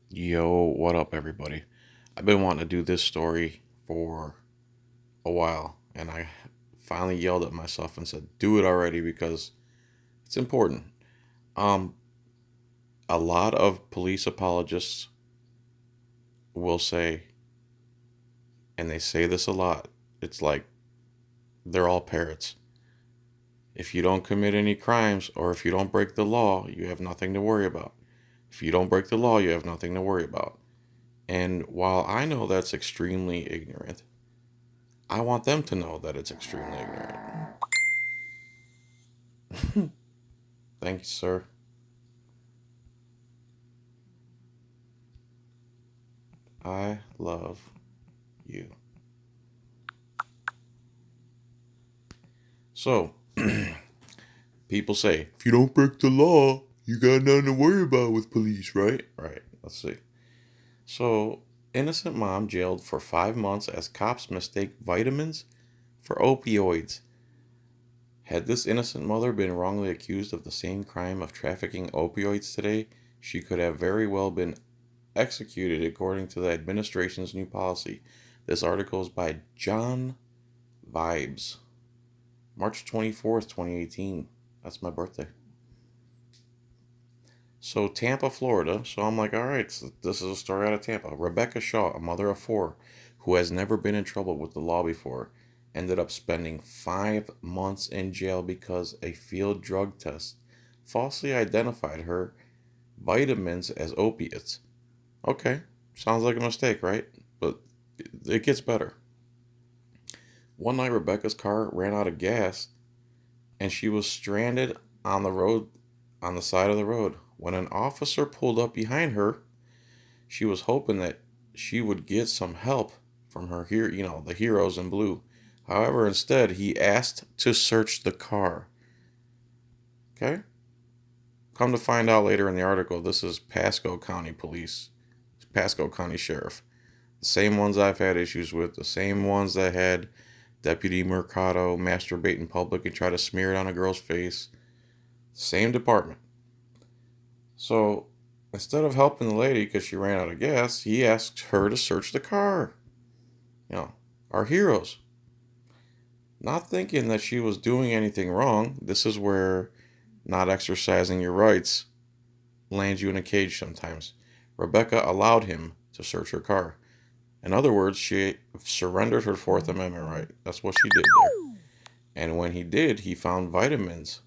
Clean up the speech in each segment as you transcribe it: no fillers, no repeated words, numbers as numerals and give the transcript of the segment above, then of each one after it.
Yo, what up, everybody? I've been wanting to do this story for a while, and I finally yelled at myself and said, "Do it already," because it's important. Um, a lot of police apologists will say, and they say this a lot, it's like they're all parrots. If you don't commit any crimes or if you don't break the law, you have nothing to worry about. If you don't break the law, you have nothing to worry about. And while I know that's extremely ignorant, I want them to know that it's extremely ignorant. Thank you, sir. I love you. So, people say, if you don't break the law, you got nothing to worry about with police, right? Right. Let's see. So, innocent mom jailed for 5 months as cops mistake vitamins for opioids. Had this innocent mother been wrongly accused of the same crime of trafficking opioids today, she could have very well been executed according to the administration's new policy. This article is by John Vibes. March 24th, 2018. That's my birthday. So, Tampa, Florida. So, I'm like, all right, so this is a story out of Tampa. Rebecca Shaw, a mother of four who has never been in trouble with the law before, ended up spending 5 months in jail because a field drug test falsely identified her vitamins as opiates. Okay, sounds like a mistake, right? But it gets better. One night, Rebecca's car ran out of gas and she was stranded on the road, on the side of the road. When an officer pulled up behind her, she was hoping that she would get some help from her here, the heroes in blue. However, instead, he asked to search the car. Okay? Come to find out later in the article, this is Pasco County Police, Pasco County Sheriff. The same ones I've had issues with, the same ones that had Deputy Mercado masturbate in public and try to smear it on a girl's face. Same department. So instead of helping the lady because she ran out of gas, he asked her to search the car. You know, our heroes. Not thinking that she was doing anything wrong. This is where not exercising your rights lands you in a cage sometimes. Rebecca allowed him to search her car. In other words, she surrendered her Fourth Amendment right. That's what she did there. And when he did, he found vitamins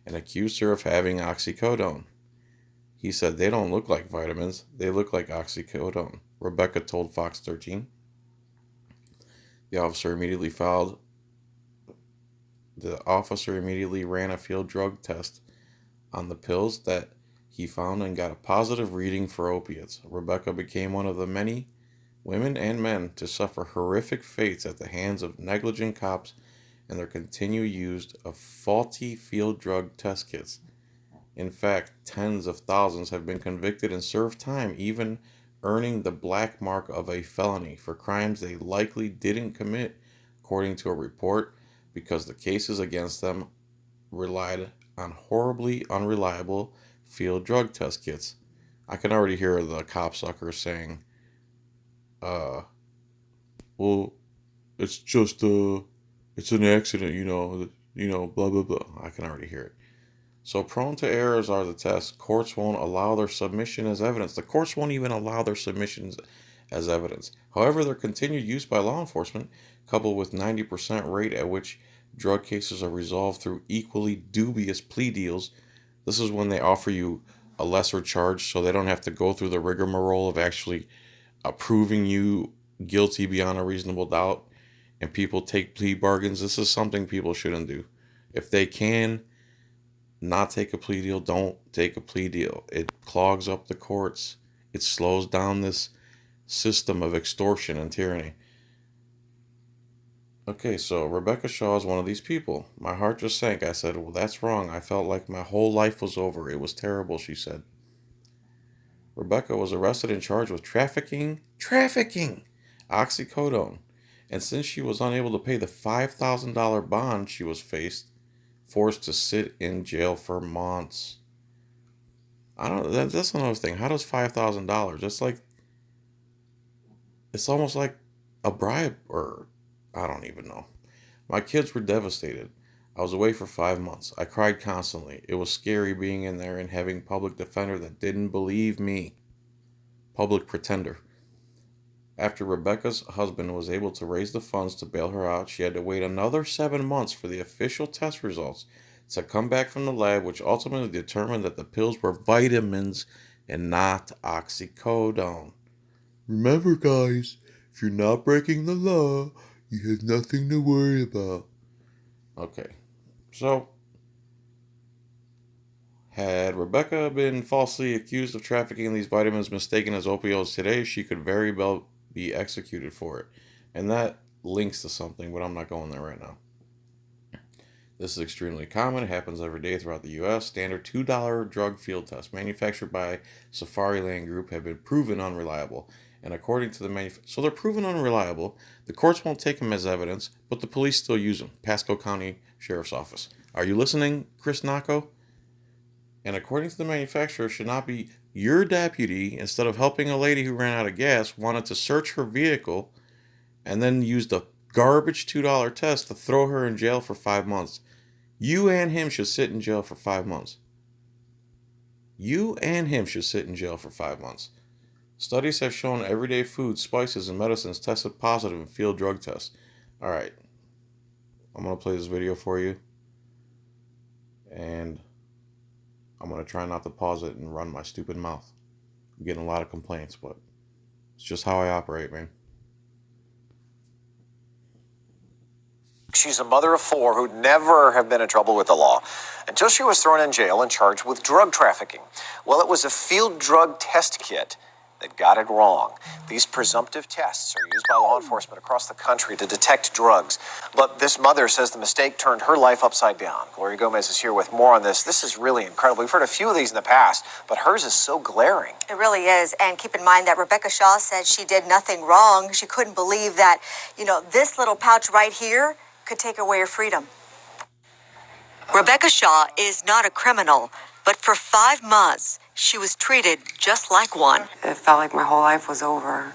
and accused her of having oxycodone. He said they don't look like vitamins, they look like oxycodone. Rebecca told Fox 13. The officer immediately filed. The officer immediately ran a field drug test on the pills that he found and got a positive reading for opiates. Rebecca became one of the many women and men to suffer horrific fates at the hands of negligent cops and their continued use of faulty field drug test kits. In fact, tens of thousands have been convicted and served time, even earning the black mark of a felony for crimes they likely didn't commit, according to a report, because the cases against them relied on horribly unreliable field drug test kits. I can already hear the copsuckers saying, uh, well, it's just it's an accident, blah blah blah. I can already hear it. So prone to errors are the tests. Courts won't allow their submission as evidence. The courts won't even allow their submissions as evidence. However, their continued use by law enforcement, coupled with 90% rate at which drug cases are resolved through equally dubious plea deals, this is when they offer you a lesser charge so they don't have to go through the rigmarole of actually approving you guilty beyond a reasonable doubt, and people take plea bargains. This is something people shouldn't do. If they can not take a plea deal, don't take a plea deal. It clogs up the courts. It slows down this system of extortion and tyranny. Okay, so Rebecca Shaw is one of these people. My heart just sank. I said, well, that's wrong. I felt like my whole life was over. It was terrible, she said. Rebecca was arrested and charged with trafficking oxycodone. And since she was unable to pay the $5,000 bond she was forced to sit in jail for months. I don't. That's another thing. How does $5,000? It's almost like a bribe, or I don't even know. My kids were devastated. I was away for 5 months. I cried constantly. It was scary being in there and having public defender that didn't believe me. Public pretender. After Rebecca's husband was able to raise the funds to bail her out, she had to wait another 7 months for the official test results to come back from the lab, which ultimately determined that the pills were vitamins and not oxycodone. Remember, guys, if you're not breaking the law, you have nothing to worry about. Okay, so had Rebecca been falsely accused of trafficking these vitamins mistaken as opioids today, she could very well be executed for it. And that links to something, but I'm not going there right now. This is extremely common. It happens every day throughout the U.S. Standard $2 drug field tests manufactured by Safariland Group have been proven unreliable. And according to the so they're proven unreliable. The courts won't take them as evidence, but the police still use them. Pasco County Sheriff's Office. Are you listening, Chris Nacco? And according to the manufacturer, should not be your deputy, instead of helping a lady who ran out of gas, wanted to search her vehicle and then used a garbage $2 test to throw her in jail for 5 months. You and him should sit in jail for 5 months. You and him should sit in jail for 5 months. Studies have shown everyday foods, spices, and medicines tested positive in field drug tests. Alright, I'm going to play this video for you. And I'm going to try not to pause it and run my stupid mouth. I'm getting a lot of complaints, but it's just how I operate, man. She's a mother of 4 who'd never have been in trouble with the law until she was thrown in jail and charged with drug trafficking. Well, it was a field drug test kit that got it wrong. These presumptive tests are used by law enforcement across the country to detect drugs. But this mother says the mistake turned her life upside down. Gloria Gomez is here with more on this. This is really incredible. We've heard a few of these in the past, but hers is so glaring. It really is. And keep in mind that Rebecca Shaw said she did nothing wrong. She couldn't believe that, this little pouch right here could take away her freedom. Rebecca Shaw is not a criminal, but for 5 months, she was treated just like one. It felt like my whole life was over.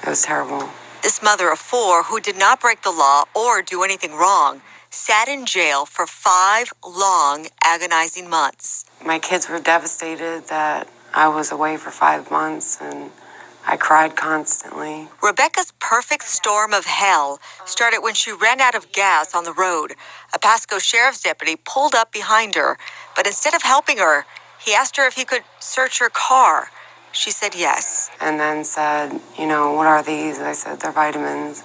It was terrible. This mother of 4 who did not break the law or do anything wrong sat in jail for 5 long, agonizing months. My kids were devastated that I was away for 5 months, and I cried constantly. Rebecca's perfect storm of hell started when she ran out of gas on the road. A Pasco sheriff's deputy pulled up behind her, but instead of helping her, he asked her if he could search her car. She said yes. And then said, what are these? And I said, they're vitamins.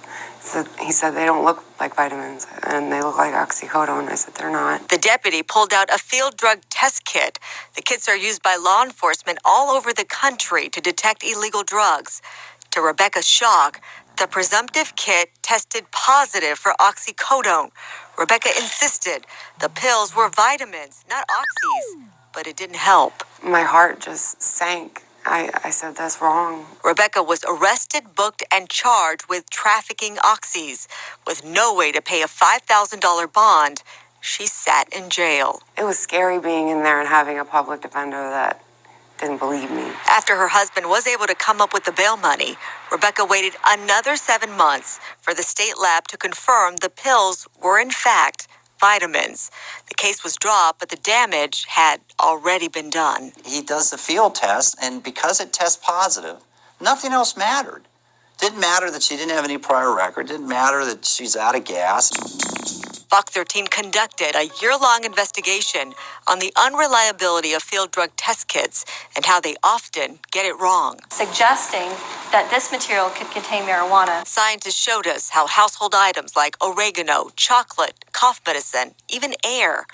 He said, they don't look like vitamins, and they look like oxycodone. I said, they're not. The deputy pulled out a field drug test kit. The kits are used by law enforcement all over the country to detect illegal drugs. To Rebecca's shock, the presumptive kit tested positive for oxycodone. Rebecca insisted the pills were vitamins, not oxys, but it didn't help. My heart just sank. I said, that's wrong. Rebecca was arrested, booked, and charged with trafficking oxys. With no way to pay a $5,000 bond, she sat in jail. It was scary being in there and having a public defender that didn't believe me. After her husband was able to come up with the bail money, Rebecca waited another 7 months for the state lab to confirm the pills were in fact vitamins. The case was dropped, but the damage had already been done. He does the field test, and because it tests positive, nothing else mattered. Didn't matter that she didn't have any prior record. Didn't matter that she's out of gas. Fox 13 conducted a year-long investigation on the unreliability of field drug test kits and how they often get it wrong. Suggesting that this material could contain marijuana. Scientists showed us how household items like oregano, chocolate, cough medicine, even air,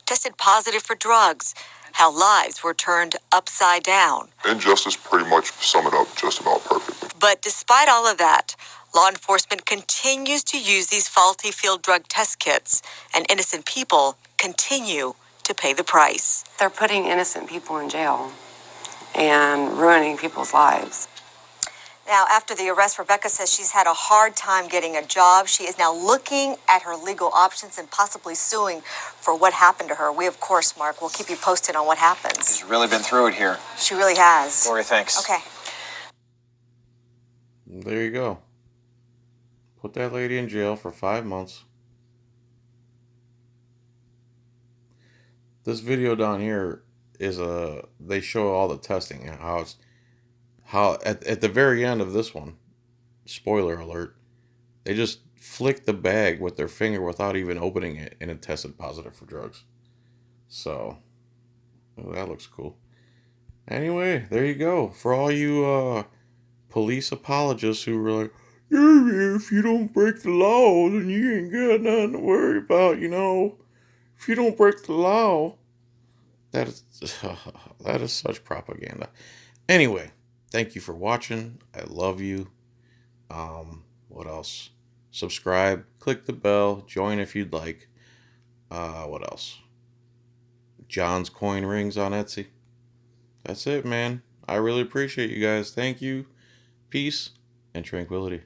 tested positive for drugs, how lives were turned upside down. Injustice pretty much sum it up just about perfectly. But despite all of that, law enforcement continues to use these faulty field drug test kits, and innocent people continue to pay the price. They're putting innocent people in jail and ruining people's lives. Now, after the arrest, Rebecca says she's had a hard time getting a job. She is now looking at her legal options and possibly suing for what happened to her. We, of course, Mark, will keep you posted on what happens. She's really been through it here. She really has. Lori, thanks. Okay. There you go. Put that lady in jail for 5 months. This video down here is they show all the testing and how at the very end of this one, spoiler alert, they just flicked the bag with their finger without even opening it, and it tested positive for drugs. So that looks cool. Anyway, there you go. For all you police apologists who were like, yeah, if you don't break the law, then you ain't got nothing to worry about, you know. If you don't break the law, that is such propaganda. Anyway, thank you for watching. I love you. What else? Subscribe, click the bell, join if you'd like. What else? John's coin rings on Etsy. That's it, man. I really appreciate you guys. Thank you. Peace and tranquility.